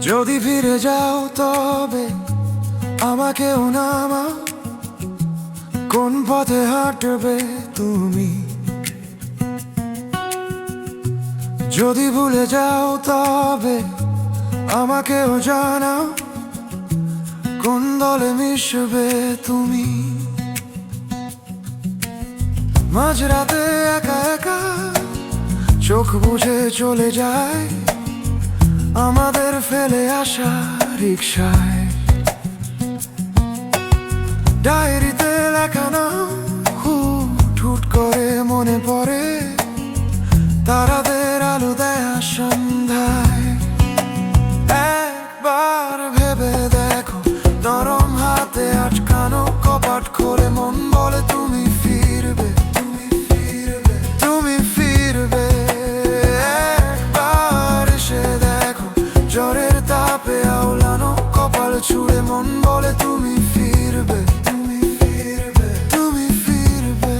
যদি ফিরে যাও তবে আমাকেও নামা, কোন পথে হাঁটবে তুমি? যদি ভুলে যাও তবে আমাকেও জানাও, কোন দলে মিশবে তুমি? মাঝরাতে একা একা চোখ বুজে চলে যায় আমাদের ফেলে আসা রিকশায়। ডায়েরিতে লেখা নাম হুট করে মনে পড়ে তারাদের আলো দেয়া সন্ধ্যায়। একবার ভেবে দেখো, নরম হাতে আটকানো কপাট খোলে মন বলে তুমি ফিরবে, তুমি ফিরবে, তুমি ফিরবে। একবার এসে দেখো, জ্বরের তাপে আওলানো কপাল ছুঁড়ে মন বলে তুমি ফিরবে, তুমি ফিরবে, তুমি ফিরবে।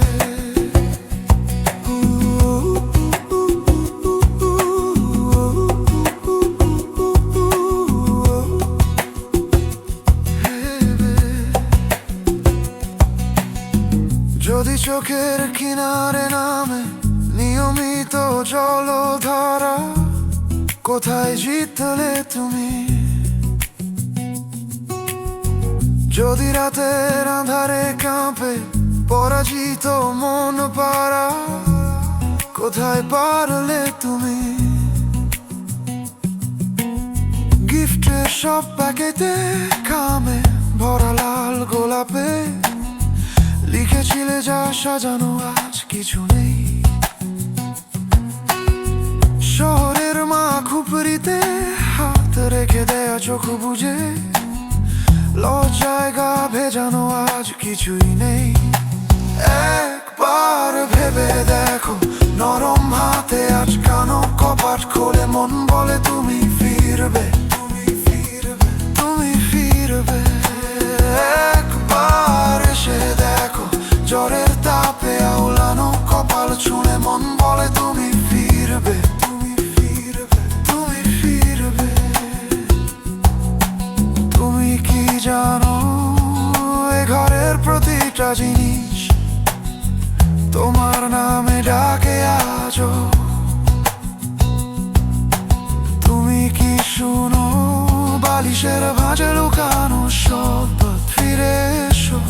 যদি চোখের কিনারে নামে নিয়মিত জলধারা, কোথায় জিতলে তুমি? যদি রাতের আঁধারে কাঁপে পরাজিত মন পারা, কোথায় পারলে তুমি? গিফটের সব প্যাকেটে খামে ভরা লাল গোলাপে লিখেছিলে যা সাজানো আজ কিছু নেই। শহরের মা খুপরিতে হাত রেখে দেয়া চোখ বুঝে লজ্জায় গা ভেজানো আজ কিছুই নেই। একবার ভেবে দেখো, নরম হাতে আটকানো কপাট খোলে মন বলে তুমি ফিরবে, তুমি ফিরবে, তুমি ফিরবে। একবার এসে দেখো, জ্বরের তাপে আওলানো কপাল ছুঁড়ে মন বলে তুমি ফিরবে, তুমি ফিরবে, তুমি ফিরবে। তুমি কি জানো, এ ঘরের প্রতিটা জিনিস তোমার নামে ডাকে আজও? তুমি কি শুনো, বালিশের ভাঁজে লুকানো শব্দ? ফিরে এসো,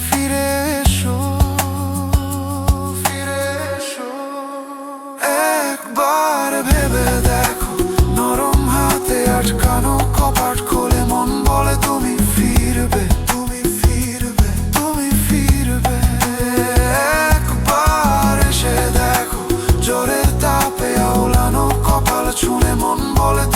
ফিরে এসো, ফিরে এসো। একবার ভেবে দেখো, নরম হাতে আটকানো কপাট খোলে মন বলে তুমি ফিরবে, তুমি ফিরবে, তুমি ফিরবে। একবার এসে দেখো, জ্বরের তাপে আওলানো কপাল ছুঁড়ে মন বলে